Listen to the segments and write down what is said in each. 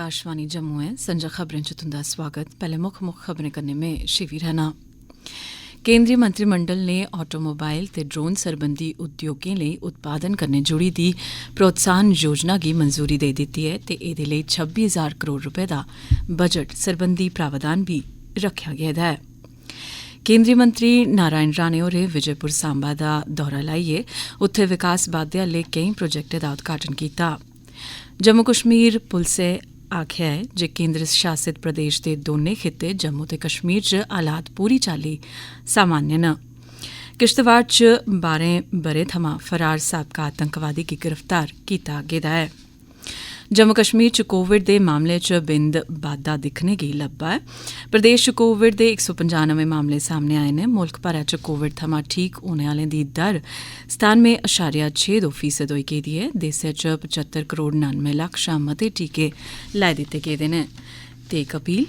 आकाशवाणी जम्मू है। संजा खबरें च तुंदा स्वागत। पहले मुख्य खबरें करने में शिवी रहना। केंद्रीय मंत्रिमंडल ने ऑटोमोबाइल ते ड्रोन सरबंधी उद्योगें लेई उत्पादन कन्नै जुड़ी दी प्रोत्साहन योजना गी मंजूरी देई दित्ती है ते एह्दे लेई 26,000 करोड़ रपे दा बजट सरबंधी प्रावधान भी रखेआ गेदा है। केंद्रीय मंत्री नारायण राणे होरें विजयपुर सांबा दा दौरा लाइयै उत्थे विकास बाद्दे आह्ले केईं प्रोजेक्टें दा उद्घाटन कीता। जम्मू कश्मीर पुलसै आखेआ है जे केंद्र शासित प्रदेश दे दौनें खित्ते जम्मू ते कश्मीर च हालात पूरी चाल्ली सामान्य न। किश्तवाड़ च 12 ब'रें थमां फरार साबका आतंकवादी गी गिरफ्तार कीता गेदा है। जम्मू कश्मीर च कोविड दे मामले च बिंद बाद्दा दिक्खने गी लब्भा है। प्रदेश च कोविड दे 195 नमें मामले सामने आए न। मुल्ख भरै च कोविड थमां ठीक होने आह्लें दी दर 97.62% होई गेदी है। देसै च 75 करोड़ 99 लक्ख शा मते टीके लाई दित्ते गेदे न। ते इक अपील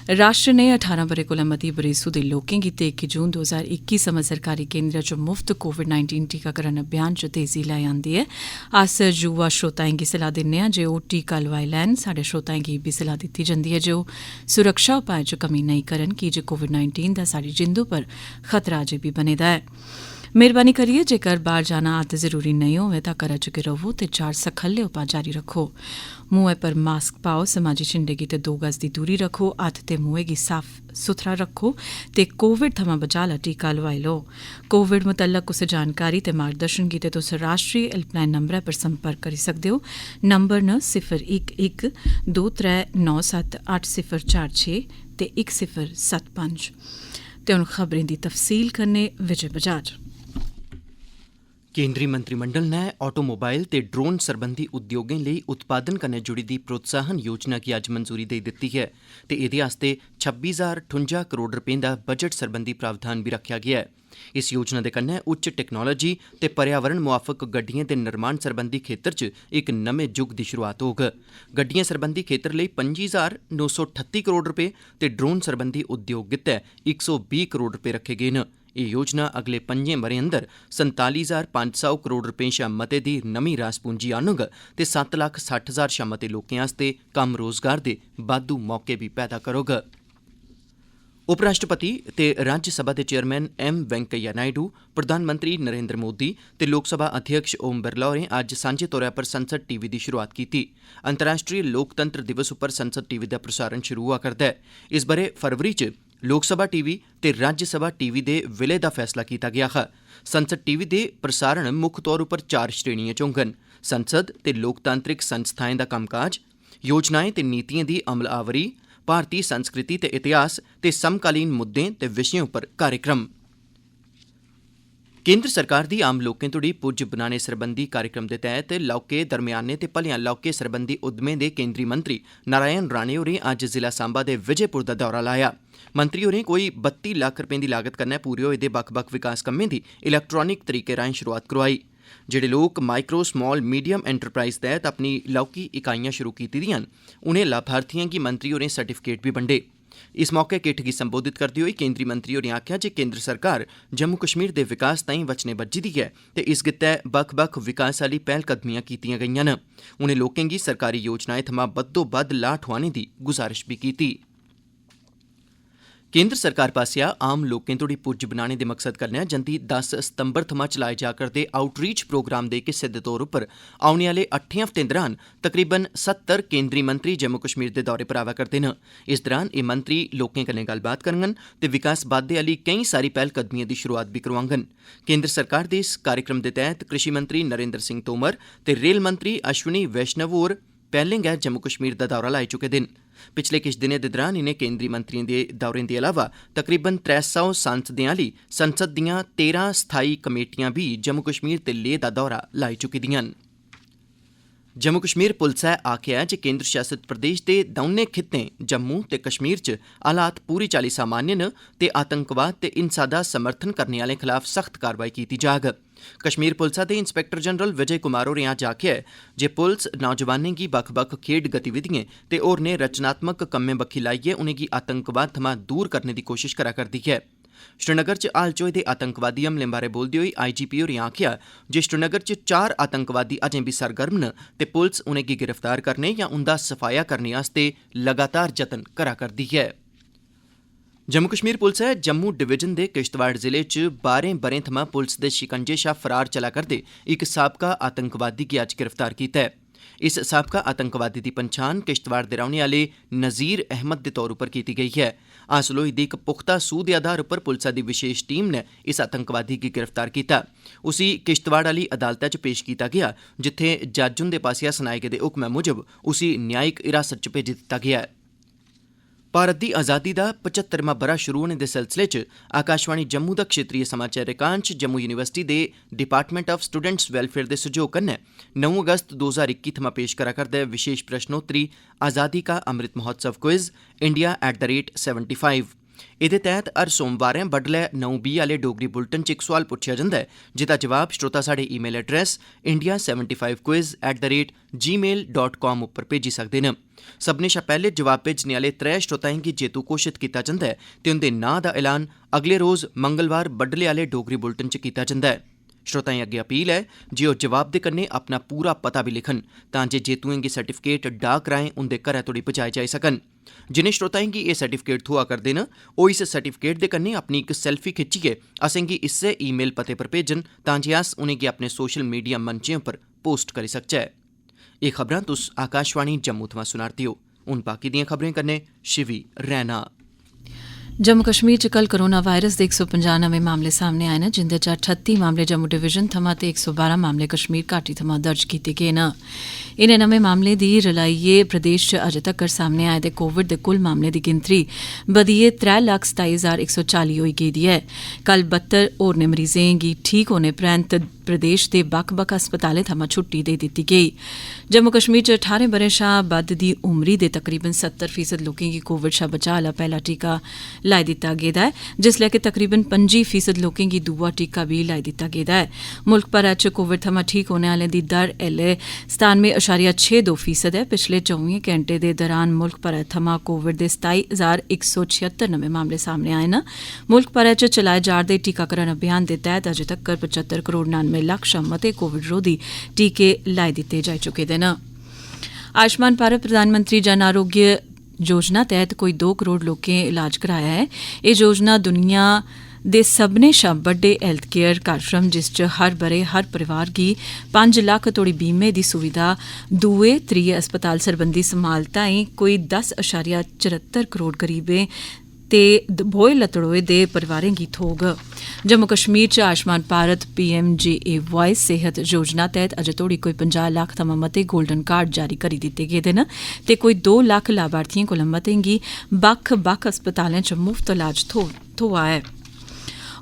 राष्ट्र ने 18 ब'रे कोला मती बरेसू दे लोकें गी 21 जून 2021 सवां सरकारी केंद्र च मुफ्त कोविड-19 टीकाकरण अभियान च तेजी लाई आंदी ऐ। अस युवा श्रोताएं गी सलाह दिन्ने आं जे ओह् टीका लोआई लैन। साढ़े श्रोताएं गी बी सलाह दित्ती जंदी ऐ जे ओह् सुरक्षा उपाएं च कमी नेईं करन की जे कोविड-19 दा साढ़ी जिंदू पर खतरा अजें बी बने दा है। मेहरबानी करियै जेकर बाहर जाना अत्त जरूरी नेईं होवे तां घरै च गै रवो ते 4 सखल्ले उपाऽ जारी रक्खो। मुंहै पर मास्क पाओ, समाजी छिंडे गी ते 2 गज दी दूरी रक्खो, हत्थ ते मुंहै गी साफ सुथरा रक्खो ते कोविड थमां बचाऽ आह्ला टीका लोआई लो। कोविड मुतल्लक कुसै जानकारी ते मार्गदर्शन गितै तुस राष्ट्रीय हेल्पलाइन नंबरै पर संपर्क करी सकदे हो। नंबर न 011 2397 8046 ते 1075। ते हुण खबरें दी तफसील कन्नै विजय बजाज। केंद्रीय मंत्रिमंडल ने ऑटोमोबाइल ते ड्रोन सरबंधी उद्योगें लेई उत्पादन कन्नै जुड़ी दी प्रोत्साहन योजना गी अज्ज मंजूरी देई दित्ती है ते एह्दे आस्तै 26,058 करोड़ रपें दा बजट सरबंधी प्रावधान बी रखेआ गेआ है। इस योजना दे कन्नै उच्च टैक्नोलोजी ते पर्यावरण मुआफक गड्डिएं दे निर्माण सरबंधी खेतर च इक नमें युग दी शुरुआत होग। गड्डिएं सरबंधी खेतर लेई 25,938 करोड़ रपे ते ड्रोन सरबंधी उद्योग गितै 120 करोड़ रपे रखे गे न। एह् योजना अगले 5 ब'रें अंदर 47,500 करोड़ रपें शा मते दी नमीं रास पूंजी आह्नग ते 7,60,000 शा मते लोकें आस्तै कम्म रोजगार दे बाद्धू मौके बी पैदा करोग। उपराष्ट्रपति ते राज्यसभा दे चेयरमैन एम वैंकैया नायडू, प्रधानमंत्री नरेंद्र मोदी ते लोकसभा अध्यक्ष ओम बिरला होरें अज्ज सांझे तौरा पर संसद टीवी दी शुरुआत कीती। अंतर्राष्ट्रीय लोकतंत्र दिवस उप्पर संसद टीवी दा प्रसारण शुरू होआ करदा है। इस ब'रे फरवरी च लोकसभा टीवी ते राज्यसभा टीवी दे विलय दा फैसला कीता गेआ हा। संसद टीवी दे प्रसारण मुक्ख तौर उप्पर 4 श्रेणियें च होङन: संसद ते लोकतांत्रिक संस्थाएं दा कम्मकाज, योजनाएं ते नीतिएं दी अमलावरी, भारती संस्कृति ते इतिहास ते समकालीन मुद्दें ते विशें उप्पर कार्यक्रम। केंद्र सरकार दी आम लोकें तोड़ी पुज्ज बनाने सरबंधी कार्यक्रम दे तैह्त लौह्के, दरम्याने ते भलेआं लौह्के सरबंधी उद्यमें दे केंद्री मंत्री नारायण राणे होरें अज्ज जिला सांबा दे विजयपुर दा दौरा लाया। मंत्री होरें कोई 32 लक्ख रपें दी लागत कन्नै पूरे होए दे बक्ख-बक्ख विकास कम्में दी इलैक्ट्रानिक तरीके राहें शुरुआत करोआई। जेह्ड़े लोक माइक्रो, स्मॉल, मीडियम एंटरप्राइज तैह्त अपनी लौह्की इकाइयां शुरू कीती दियां न, उनें लाभार्थियें गी मंत्री होरें सर्टिफिकेट बी बंडे। इस मौके किट्ठ गी संबोधित करदे होई केंद्री मंत्री होरें आखेआ जे केंद्र सरकार जम्मू कश्मीर दे विकास ताईं वचने बज्झी दी ऐ ते इस गित्तै बक्ख-बक्ख विकास आह्ली पैह्लकदमियां कीतियां गेईआं न। उनें लोकें गी सरकारी योजनाएं थमां बद्धोबद्ध लाह् ठोआने दी गुजारिश बी कीती। केंद्र सरकार पास्सेआ आम लोकें तोड़ी पुज्ज बनाने दे मकसद कन्नै जंदी 10 सितंबर थमां चलाए जा करदे आउटरीच प्रोग्राम दे इक हिस्से दे तौर उप्पर औने आह्ले 8 हफ्तें दौरान तकरीबन 70 केंद्री मंत्री जम्मू कश्मीर दे दौरे पर आवा करदे न। इस दौरान एह् मंत्री लोकें कन्नै गल्लबात करङन ते विकास बाद्दे आह्ली केईं सारी पैह्लकदमिएं दी शुरुआत बी करोआङन। केंद्र सरकार दे इस कार्यक्रम दे तैह्त कृषि मंत्री नरेंद्र सिंह तोमर ते रेल मंत्री अश्विनी वैष्णव होर पैह्लें गै जम्मू कश्मीर दा दौरा लाई चुके दे न। पिछले किश दिनें दे दौरान इनें केंद्री मंत्रियों दे दौरें दे अलावा तकरीबन 300 सांसदें आह्ली संसद दियां 13 स्थाई कमेटियां बी जम्मू कश्मीर ते लेह दा दौरा लाई चुकी दियां न। जम्मू कश्मीर पुलसै आखेआ ऐ जे केंद्र शासित प्रदेश दे दौनें खित्तें जम्मू ते कश्मीर च हालात पूरी चाल्ली सामान्य न ते आतंकवाद ते हिंसा दा समर्थन करने आह्लें खलाफ सख्त कार्रवाई कीती जाग। कश्मीर पुलसा दे इंस्पैक्टर जनरल विजय कुमार होरें अज्ज आखेआ ऐ जे पुलस नौजवानें गी बक्ख-बक्ख खेड्ढ गतिविधिएं ते होरनें रचनात्मक कम्में बक्खी लाइयै उनेंगी आतंकवाद थमां दूर करने दी कोशश करा करदी ऐ। श्रीनगर च हाल च होए दे आतंकवादी हमलें बारै बोलदे होई IGP होरें आखेआ जे श्रीनगर च 4 आतंकवादी अजें बी सरगर्म न ते पुलस उनेंगी गिरफ्तार करने जां उंदा सफाया करने आस्तै लगातार जतन करा करदी ऐ। जम्मू कश्मीर पुलसै जम्मू डिवीजन दे किश्तवाड़ जिले च 12 ब'रें थमां पुलस दे शिकंजे शा फरार चला करदे इक साबका आतंकवादी गी अज्ज गिरफ्तार कीता ऐ। इस साबका आतंकवादी दी पंछान किश्तवाड़ दे रौह्ने आह्ले नज़ीर अहमद दे तौर उप्पर कीती गेई है। हासल होई दी इक पुख्ता सूह दे आधार उप्पर पुलसा दी विशेष टीम ने इस आतंकवादी गी गिरफ्तार कीता। उसी किश्तवाड़ आह्ली अदालतै च पेश कीता गेआ जित्थै जज हुंदे पास्सेआ सनाए गेदे हुक्मै मुजब उसी न्यायिक हिरासत च भेजी दित्ता गेआ ऐ। भारत दी आज़ादी दा 75वां ब'रा शुरू होने दे सिलसिले च आकाशवाणी जम्मू दा क्षेत्रीय समाचार एकांश जम्मू यूनिवर्सिटी दे डिपार्टमेंट ऑफ स्टूडेंट्स वेलफेयर दे सहयोग कन्नै 9 अगस्त 2021 थमां पेश करा करदा विशेष प्रश्नोत्तरी आज़ादी का अमृत महोत्सव क्विज इंडिया @75। एह्दे तैह्त हर सोमवारें बड्डलै 9:20 आह्ले डोगरी बुलेटिन च इक सोआल पुच्छेआ जंदा ऐ जेह्दा जवाब श्रोता साढ़े ईमेल एड्रेस india75quiz@gmail.com उप्पर भेजी सकदे न। सभनें शा पैह्ले जवाब भेजने आह्ले 3 श्रोताएं गी जेतू घोषित कीता जंदा ऐ ते उंदे नांऽ दा ऐलान अगले रोज़ मंगलवार बड्डले आह्ले डोगरी बुलेटिन च कीता जंदा ऐ। श्रोताएं अग्गे अपील है जे ओह् जवाब दे कन्नै अपना पूरा पता बी लिखन तां जे जेतुएं गी सर्टिफिकेट डाक राएं उंदे घरै तोड़ी पजाए जाई सकन। जिनें श्रोताएं गी एह् सर्टिफिकेट थ्होआ करदे न ओह् इस सर्टिफिकेट दे कन्नै अपनी इक सेल्फी खिच्चियै असेंगी इस्सै ईमेल पते पर भेजन तां जे अस उनेंगी अपने सोशल मीडिया मंचें उप्पर पोस्ट करी सकचै। एह् खबरां तुस आकाशवाणी जम्मू थमां सुना'रदे ओ। हून बाकी दियां खबरें कन्नै शिवी रैना। जम्मू कश्मीर च कल कोरोना वायरस दे 150 नमें मामले सामने आए न जिंदे चा 38 मामले जम्मू डिवीजन थमां ते 112 मामले कश्मीर घाटी थमां दर्ज कीते गे न। इनें नमें मामलें दी रलाइयै प्रदेश च अजें तक्कर सामने आए दे कोविड दे कुल मामलें दी गिनतरी बधियै 3,27,140 होई गेदी ऐ। कल 72 होरनें मरीजें गी ठीक होने परैंत प्रदेश दे बक्ख-बक्ख अस्पतालें थमां छुट्टी देई दित्ती गेई। जम्मू कश्मीर च 18 ब'रें शा बद्ध दी उमरी दे तकरीबन 70% लोकें गी कोविड शा बचाऽ आह्ला पैह्ला टीका लाई दित्ता गेदा ऐ जिसलै कि तकरीबन 25% लोकें गी दूआ टीका बी लाई दित्ता गेदा ऐ। मुल्ख भरै च कोविड थमां ठीक होने आह्लें दी दर ऐल्लै 97.62% ऐ। पिछले 24 घैंटे दे दौरान मुल्ख भरै थमां कोविड दे 27,176 नमें मामले सामने आए न। मुल्ख भरै च चलाए जा'रदे टीकाकरण अभियान दे तैह्त अजें तक्कर 75 करोड़ 99 लक्ख शा मते कोविड रोधी टीके लाई दित्ते जाई चुके दे न। आयुष्मान भारत प्रधानमंत्री जन आरोग्य योजना तैह्त कोई 2 करोड़ लोकें इलाज कराया ऐ। एह् योजना दुनिया दे सभनें शा बड्डे हेल्थ केयर कार्यक्रम जिस च हर ब'रे हर परिवार गी 5 लक्ख तोड़ी बीमे दी सुविधा दुए त्रिये अस्पताल सरबंधी समालताएं कोई 10.74 करोड़ गरीबें ते बोए लतड़ोए दे परिवारें गी थ्होग। जम्मू कश्मीर च आयुष्मान भारत PMJAY सेहत योजना तैह्त अजें तोड़ी कोई 50 लक्ख थमां मते गोल्डन कार्ड जारी करी दित्ते गेदे न ते कोई 2 लक्ख लाभार्थियें कोला मतें गी बक्ख-बक्ख अस्पतालें च मुफ्त इलाज थ्होआ ऐ।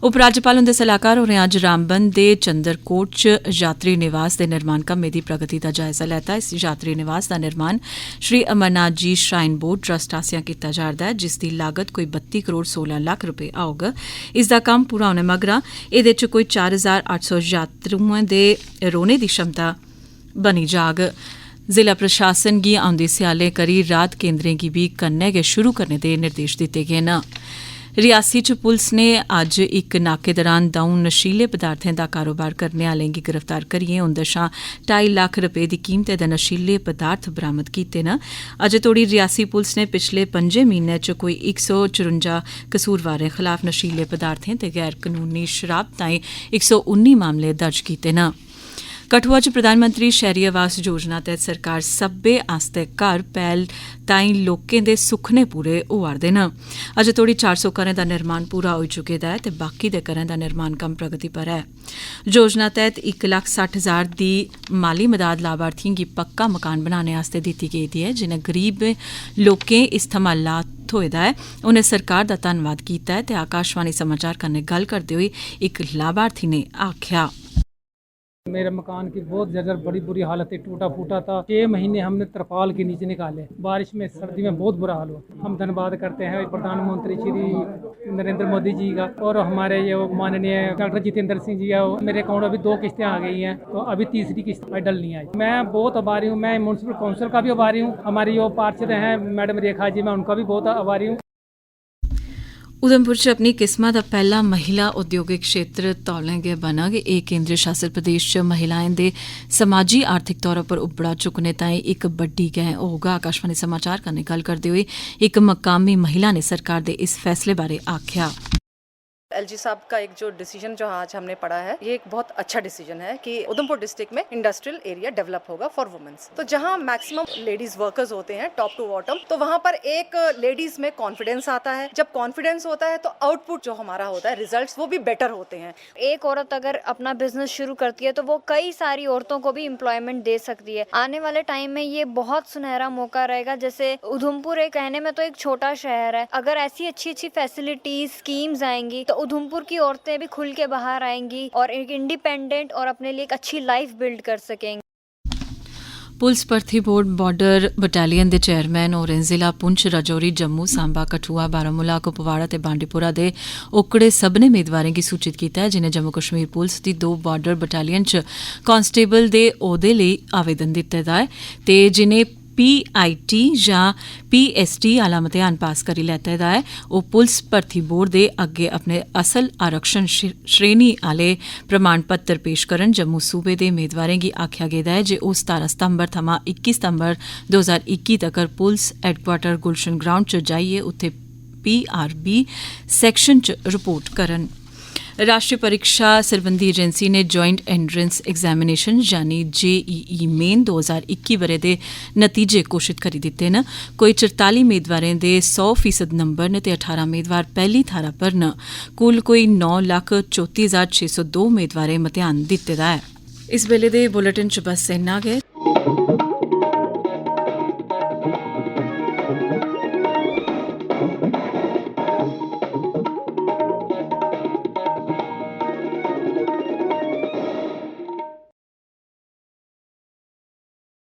उपराज्यपाल हुंदे सलाहकार होरें अज्ज रामबन दे चंद्रकोट च यात्री निवास दे निर्माण कम्में दी प्रगति दा जायजा लैता। इस यात्री निवास दा निर्माण Shri Amarnath ji shrine board trust आसेआ कीता जा'रदा ऐ जिसदी लागत कोई 32 करोड़ 16 लक्ख रपे औग। इसदा कम्म पूरा होने मगरा एह्दे च कोई 4,800 यात्रुएं दे रौह्ने दी क्षमता बनी जाग। जिला प्रशासन गी औंदे स्याले करी राहत केन्द्रें गी बी कन्नै गै शुरू करने दे निर्देश दित्ते गे न। रियासी च पुलस ने अज्ज इक नाके दौरान 2 नशीले पदार्थें दा कारोबार करने आह्लें गी गिरफ्तार करियै उंदे शा 2.5 लक्ख रपे दी कीमते दे नशीले पदार्थ बरामद कीते न। अजें तोड़ी रियासी पुलस ने पिछले 5 म्हीनें च कोई 154 कसूरवारें खलाफ नशीले पदार्थें ते गैर कनूनी शराब ताईं 119 मामले दर्ज कीते न। कठुआ च प्रधानमंत्री शहरी आवास योजना तैह्त सरकार सब्बै आस्तै घर पैह्ल ताईं लोकें दे सुखने पूरे होआ'रदे न। अजें तोड़ी 400 घरें दा निर्माण पूरा होई चुके दा ऐ ते बाकी दे घरें दा निर्माण कम्म प्रगति पर ऐ। योजना तैह्त 1,60,000 दी माली मदाद लाभार्थियें गी पक्का मकान बनाने आस्तै दित्ती गेदी ऐ जिनें गरीब लोकें इस थमां लाभ थ्होए दा ऐ। उनें सरकार दा धन्नवाद कीता ऐ ते आकाशवाणी समाचार कन्नै गल्ल करदे होई इक लाभार्थी ने आखेआ मेरे मकान की बहुत ज़्यादा बड़ी बुरी हालत है, टूटा फूटा था। 6 महीने हमने तरपाल के नीचे निकाले, बारिश में सर्दी में बहुत बुरा हाल हुआ। हम धन्यवाद करते हैं प्रधानमंत्री श्री नरेंद्र मोदी जी का और हमारे ये माननीय डॉक्टर जितेंद्र सिंह जी का। मेरे अकाउंट अभी 2 किस्तें आ गई हैं तो अभी तीसरी किस्त डल नहीं आई। मैं बहुत आभारी हूँ, मैं म्यूनसिपल काउंसिल का भी आभारी हूँ, हमारी जो पार्षद हैं मैडम रेखा जी, मैं उनका भी बहुत आभारी हूँ। उधमपुर च अपनी किस्मा दा पहला महिला उद्योगिक क्षेत्र तौले गै बनग। एह् केंद्र शासित प्रदेश च महिलाएं दे समाजी आर्थिक तौर पर उबड़ा चुकने ताईं एक बड्डी गैं होगा। आकाशवाणी समाचार कन्नै गल्ल करदे होई इक मकामी महिला ने सरकार दे इस फैसले बारे आख्या। एलजी साहब का एक जो डिसीजन जो आज हमने पढ़ा है, ये एक बहुत अच्छा डिसीजन है कि उधमपुर डिस्ट्रिक्ट में इंडस्ट्रियल एरिया डेवलप होगा फॉर वुमेन्स। तो जहां मैक्सिमम लेडीज वर्कर्स होते हैं टॉप टू बॉटम, तो वहां पर एक लेडीज में कॉन्फिडेंस आता है। जब कॉन्फिडेंस होता है तो आउटपुट जो हमारा होता है, रिजल्ट्स, वो भी बेटर होते हैं। एक औरत अगर अपना बिजनेस शुरू करती है तो वो कई सारी औरतों को भी एम्प्लॉयमेंट दे सकती है। आने वाले टाइम में ये बहुत सुनहरा मौका रहेगा। जैसे उधमपुर एक कहने में तो एक छोटा शहर है, अगर ऐसी अच्छी अच्छी फैसिलिटीज स्कीम्स आएंगी तो उधमपुर की औरतें भी खुल के बाहर आएंगी और एक इंडिपेंडेंट और अपने लिए एक अच्छी लाइफ बिल्ड कर सकेंगी। पुलिस भर्थी बोर्ड बॉर्डर बटालियन दे चेयरमैन होरें जिला पुंछ, राजौरी, जम्मू, सांबा, कठुआ, बारामूला, कुपवाड़ा ते बांडीपुरा दे ओकड़े सभनें मेदवारें गी सूचित कीता है जिनें जम्मू कश्मीर पुलिस दी 2 बॉर्डर बटालियन च कांस्टेबल दे ओहदे लेई आवेदन दित्ते दा है ते जिनें PIT जां PST आला मतेहान पास करी लैते दा है, ओह् पुलिस भर्थी बोर्ड दे अग्गे अपने असल आरक्षण श्रेणी आले प्रमाण पत्र पेश करन। जम्मू सूबे दे मेदवारें गी आखेआ गेदा है जे ओह् 17 सितंबर थमां 21 सितंबर 2021 तक्कर पुलिस हैडक्वार्टर गुलशन ग्राउंड च जाइयै उत्थे PRB सैक्शन च रिपोर्ट करन। राष्ट्रीय परीक्षा सरबंधी एजेंसी ने ज्वाइंट एंट्रेंस एग्जामिनेशन यानी JEE मेन 2021 बरे दे नतीजे घोषित करी दित्ते न। कोई 44 मेदवारें दे 100% नंबर न ते 18 मेदवार पहली थारा पर न। कुल कोई 9,34,602 मेदवारें मतेहान दित्ते दा है। इस बेले दे बुलेटिन च बस इन्ना गै।